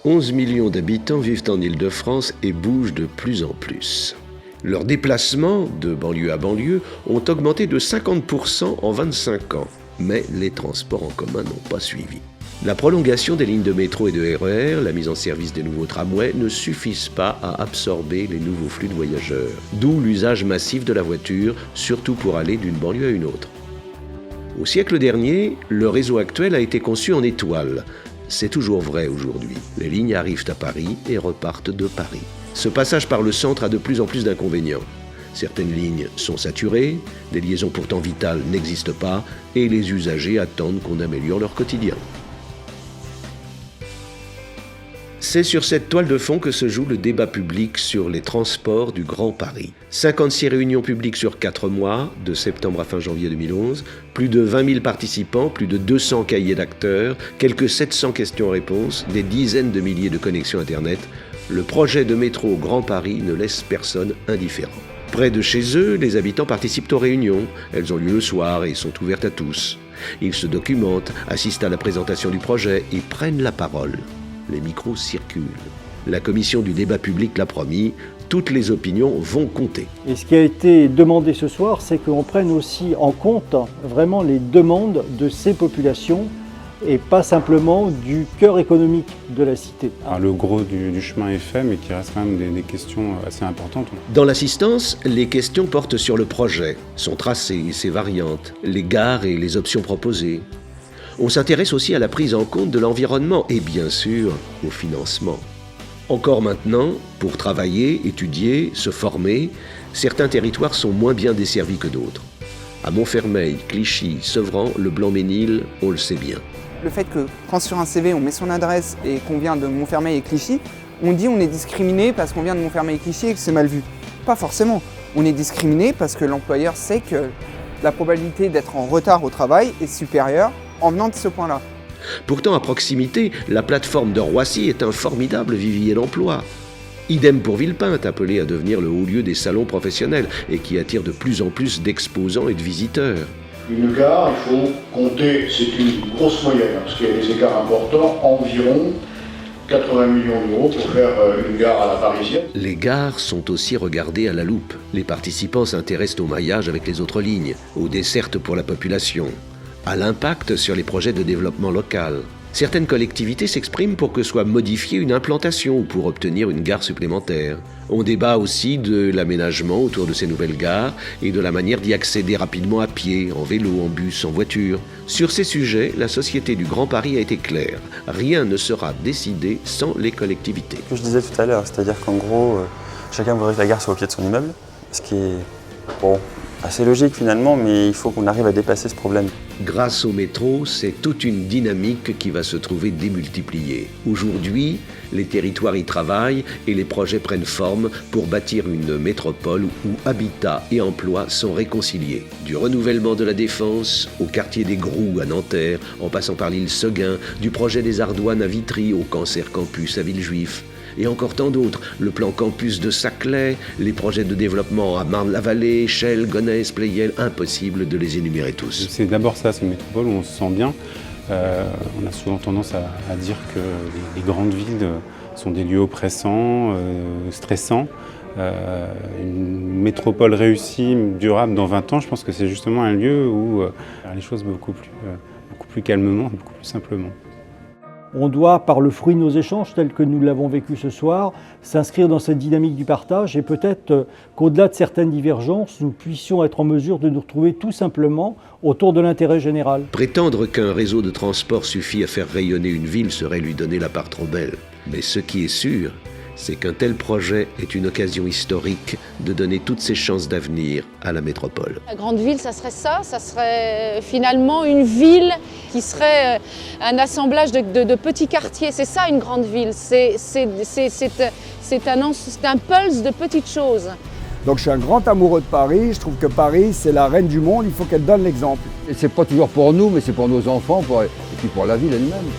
11 millions d'habitants vivent en Île-de-France et bougent de plus en plus. Leurs déplacements, de banlieue à banlieue, ont augmenté de 50% en 25 ans. Mais les transports en commun n'ont pas suivi. La prolongation des lignes de métro et de RER, la mise en service des nouveaux tramways ne suffisent pas à absorber les nouveaux flux de voyageurs. D'où l'usage massif de la voiture, surtout pour aller d'une banlieue à une autre. Au siècle dernier, le réseau actuel a été conçu en étoile. C'est toujours vrai aujourd'hui. Les lignes arrivent à Paris et repartent de Paris. Ce passage par le centre a de plus en plus d'inconvénients. Certaines lignes sont saturées, des liaisons pourtant vitales n'existent pas et les usagers attendent qu'on améliore leur quotidien. C'est sur cette toile de fond que se joue le débat public sur les transports du Grand Paris. 56 réunions publiques sur 4 mois, de septembre à fin janvier 2011, plus de 20 000 participants, plus de 200 cahiers d'acteurs, quelques 700 questions-réponses, des dizaines de milliers de connexions Internet. Le projet de métro Grand Paris ne laisse personne indifférent. Près de chez eux, les habitants participent aux réunions. Elles ont lieu le soir et sont ouvertes à tous. Ils se documentent, assistent à la présentation du projet et prennent la parole. Les micros circulent. La commission du débat public l'a promis, toutes les opinions vont compter. Et ce qui a été demandé ce soir, c'est qu'on prenne aussi en compte vraiment les demandes de ces populations et pas simplement du cœur économique de la cité. Alors, le gros du chemin est fait, mais qu'il reste quand même des questions assez importantes. Dans l'assistance, les questions portent sur le projet, son tracé et ses variantes, les gares et les options proposées. On s'intéresse aussi à la prise en compte de l'environnement et bien sûr au financement. Encore maintenant, pour travailler, étudier, se former, certains territoires sont moins bien desservis que d'autres. À Montfermeil, Clichy, Sevran, le Blanc-Ménil, on le sait bien. Le fait que quand sur un CV on met son adresse et qu'on vient de Montfermeil et Clichy, on dit on est discriminé parce qu'on vient de Montfermeil et Clichy et que c'est mal vu. Pas forcément. On est discriminé parce que l'employeur sait que la probabilité d'être en retard au travail est supérieure en venant de ce point-là. Pourtant, à proximité, la plateforme de Roissy est un formidable vivier d'emploi. Idem pour Villepinte, appelé à devenir le haut lieu des salons professionnels et qui attire de plus en plus d'exposants et de visiteurs. Une gare, il faut compter, c'est une grosse moyenne, parce qu'il y a des écarts importants, environ 80 millions d'euros pour faire une gare à la parisienne. Les gares sont aussi regardées à la loupe. Les participants s'intéressent au maillage avec les autres lignes, aux dessertes pour la population, à l'impact sur les projets de développement local. Certaines collectivités s'expriment pour que soit modifiée une implantation ou pour obtenir une gare supplémentaire. On débat aussi de l'aménagement autour de ces nouvelles gares et de la manière d'y accéder rapidement à pied, en vélo, en bus, en voiture. Sur ces sujets, la Société du Grand Paris a été claire. Rien ne sera décidé sans les collectivités. Ce que je disais tout à l'heure, c'est-à-dire qu'en gros, chacun voudrait que la gare soit au pied de son immeuble, ce qui est assez logique finalement, mais il faut qu'on arrive à dépasser ce problème. Grâce au métro, c'est toute une dynamique qui va se trouver démultipliée. Aujourd'hui, les territoires y travaillent et les projets prennent forme pour bâtir une métropole où habitat et emploi sont réconciliés. Du renouvellement de la Défense au quartier des Groux à Nanterre, en passant par l'île Seguin, du projet des Ardoines à Vitry au Cancer Campus à Villejuif. Et encore tant d'autres, le plan campus de Saclay, les projets de développement à Marne-la-Vallée, Chelles, Gonesse, Pleyel, impossible de les énumérer tous. C'est d'abord ça, c'est une métropole où on se sent bien. On a souvent tendance à dire que les grandes villes sont des lieux oppressants, stressants. Une métropole réussie, durable dans 20 ans, je pense que c'est justement un lieu où les choses beaucoup plus calmement, beaucoup plus simplement. On doit, par le fruit de nos échanges, tels que nous l'avons vécu ce soir, s'inscrire dans cette dynamique du partage et peut-être qu'au-delà de certaines divergences, nous puissions être en mesure de nous retrouver tout simplement autour de l'intérêt général. Prétendre qu'un réseau de transport suffit à faire rayonner une ville serait lui donner la part trop belle. Mais ce qui est sûr, c'est qu'un tel projet est une occasion historique de donner toutes ses chances d'avenir à la métropole. La grande ville, ça serait finalement une ville qui serait un assemblage de petits quartiers. C'est ça une grande ville, c'est un pulse de petites choses. Donc je suis un grand amoureux de Paris, je trouve que Paris c'est la reine du monde, il faut qu'elle donne l'exemple. Et c'est pas toujours pour nous, mais c'est pour nos enfants et puis pour la ville elle-même.